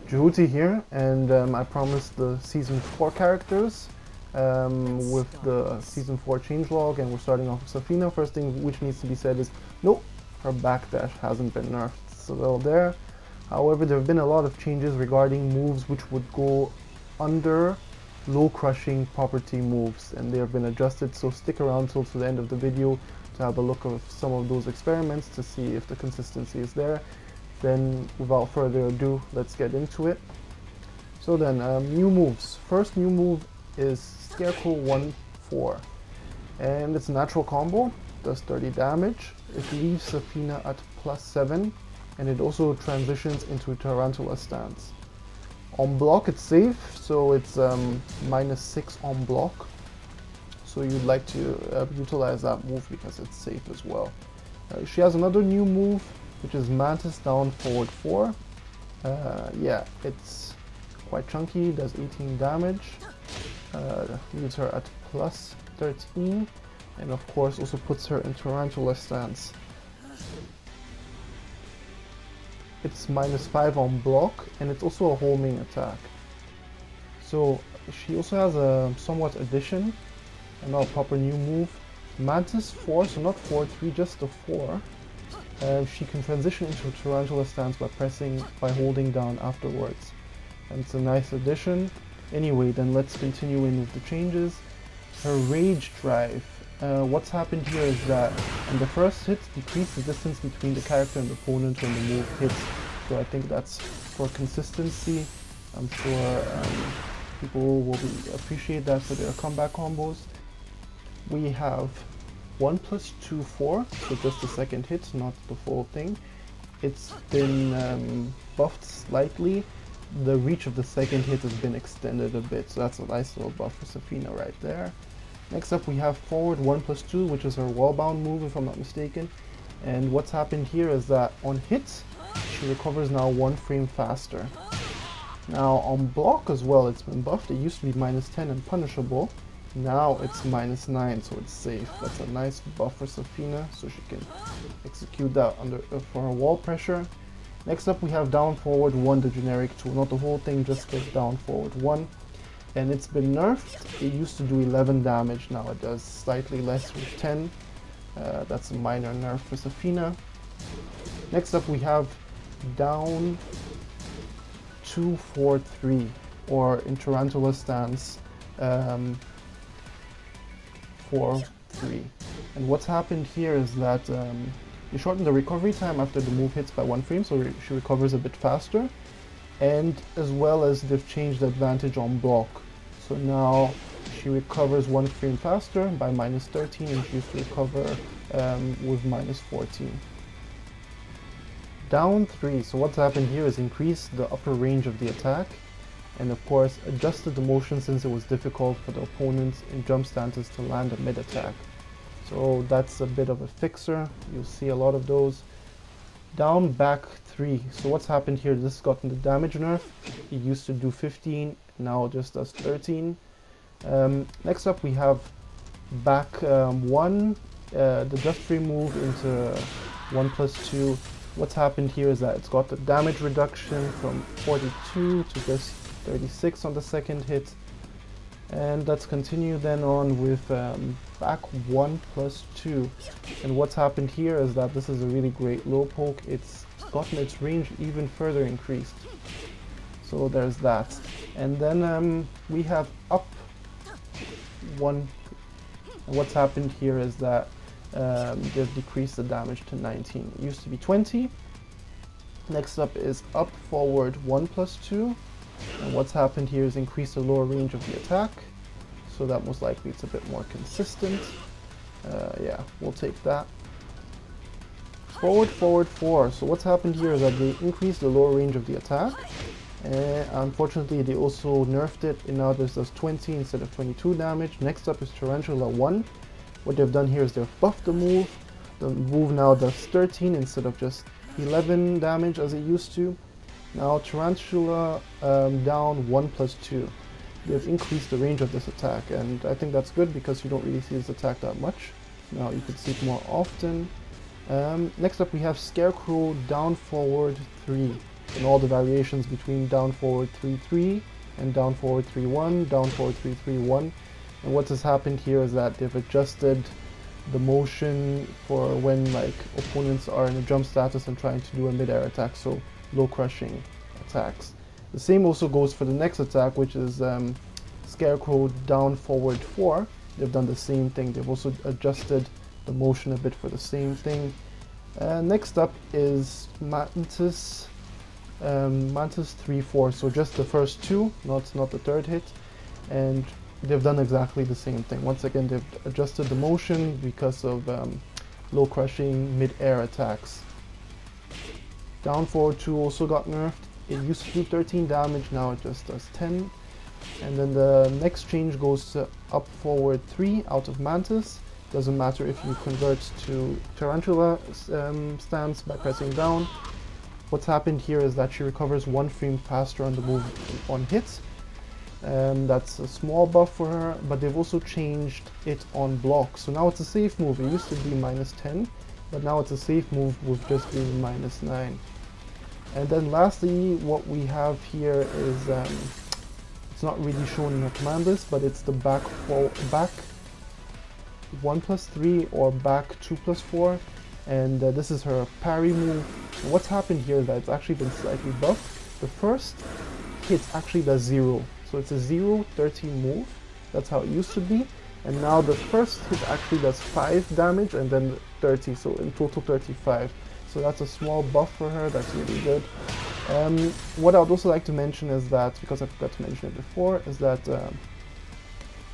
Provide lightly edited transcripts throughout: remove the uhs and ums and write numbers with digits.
Jehuty here, and I promised the Season 4 characters with the Season 4 changelog, and we're starting off with Zafina. First thing which needs to be said is, nope, her backdash hasn't been nerfed. So there. However, there have been a lot of changes regarding moves which would go under low crushing property moves, and they have been adjusted, so stick around till to the end of the video to have a look at some of those experiments to see if the consistency is there. Then without further ado, let's get into it. So then, new moves. First new move is Scarecrow 1-4, and it's a natural combo, does 30 damage. It leaves Zafina at +7, and it also transitions into Tarantula stance. On block it's safe, so it's -6 on block. So you'd like to utilize that move because it's safe as well. She has another new move, which is Mantis down forward 4. Yeah, it's quite chunky, does 18 damage, leaves her at +13, and of course also puts her in Tarantula stance. It's -5 on block, and it's also a homing attack. So she also has a somewhat addition, and not a proper new move. Mantis 4, so not 4-3, just a 4. She can transition into a Tarantula stance by holding down afterwards. And it's a nice addition. Anyway, then let's continue in with the changes. Her Rage Drive. What's happened here is that on the first hit, decrease the distance between the character and the opponent when the move hits. So I think that's for consistency. I'm sure people will appreciate that for their comeback combos. We have 1+2 4, so just the second hit, not the full thing. It's been buffed slightly. The reach of the second hit has been extended a bit, so that's a nice little buff for Zafina right there. Next up we have forward 1+2, which is her wallbound move if I'm not mistaken. And what's happened here is that on hit, she recovers now 1 frame faster. Now on block as well, it's been buffed. It used to be -10 and punishable. Now it's -9, so it's safe. That's a nice buff for Zafina, so she can execute that for her wall pressure. Next up we have down forward 1, the generic tool. Not the whole thing, just the down forward 1. And it's been nerfed. It used to do 11 damage, now it does slightly less with 10. That's a minor nerf for Zafina. Next up we have down 2-4-3, or in Tarantula stance 4-3. And what's happened here is that you shorten the recovery time after the move hits by 1 frame, so she recovers a bit faster. And as well as they've changed the advantage on block. So now she recovers 1 frame faster by -13, and she used to recover with -14. Down 3, so what's happened here is increased the upper range of the attack, and of course adjusted the motion since it was difficult for the opponents in jump stances to land a mid attack. So that's a bit of a fixer, you'll see a lot of those. Down back 3, so what's happened here, this has gotten the damage nerf. It used to do 15, now it just does 13. Next up we have back 1, the just free move into 1+2. What's happened here is that it's got the damage reduction from 42 to just 36 on the second hit. And let's continue then on with back 1+2. And what's happened here is that this is a really great low poke. It's gotten its range even further increased. So there's that. And then we have up 1. And what's happened here is that they've decreased the damage to 19. It used to be 20. Next up is up forward 1+2. And what's happened here is increase the lower range of the attack, so that most likely it's a bit more consistent. Yeah, we'll take that. Forward 4. So what's happened here is that they increased the lower range of the attack. Unfortunately, they also nerfed it, and now this does 20 instead of 22 damage. Next up is Tarantula 1. What they've done here is they've buffed the move. The move now does 13 instead of just 11 damage as it used to. Now Tarantula down 1+2. They've increased the range of this attack, and I think that's good because you don't really see this attack that much. Now you could see it more often. Next up we have Scarecrow down forward 3. and all the variations between down forward 3-3 and down forward 3-1, down forward 3-3-1. And what has happened here is that they've adjusted the motion for when like opponents are in a jump status and trying to do a mid-air attack, so low crushing attacks. The same also goes for the next attack, which is Scarecrow down forward 4. They've done the same thing. They've also adjusted the motion a bit for the same thing. Next up is Mantis 3-4, so just the first two, not the third hit, and they've done exactly the same thing. Once again, they've adjusted the motion because of low crushing mid-air attacks. Down forward 2 also got nerfed. It used to do 13 damage, now it just does 10. And then the next change goes to up forward 3 out of Mantis. Doesn't matter if you convert to Tarantula stance by pressing down. What's happened here is that she recovers 1 frame faster on the move on hit. That's a small buff for her, but they've also changed it on block. So now it's a safe move. It used to be -10, but now it's a safe move with just being -9. And then lastly, what we have here is, it's not really shown in her command list, but it's the back 1+3 or back 2+4, and this is her parry move. And what's happened here is that it's actually been slightly buffed. The first hit actually does 0, so it's a 0-13 move. That's how it used to be, and now the first hit actually does 5 damage and then 30, so in total 35. So that's a small buff for her. That's really good. What I would also like to mention is that, because I forgot to mention it before, is that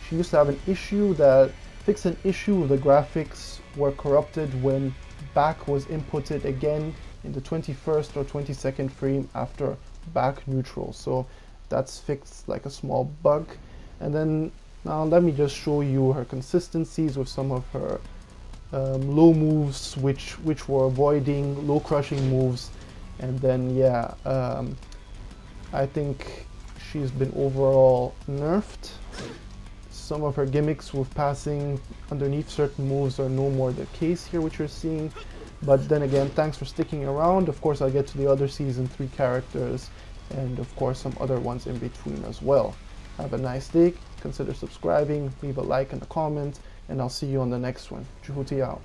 she used to have an issue that fixed an issue. The graphics were corrupted when back was inputted again in the 21st or 22nd frame after back neutral. So that's fixed, like a small bug. And then now let me just show you her consistencies with some of her low moves, which were avoiding low crushing moves. And then yeah, I think she's been overall nerfed. Some of her gimmicks with passing underneath certain moves are no more the case here, which you're seeing. But then again, thanks for sticking around. Of course, I'll get to the other Season 3 characters and of course some other ones in between as well. Have a nice day, consider subscribing, leave a like and a comment, and I'll see you on the next one. Jehuty out.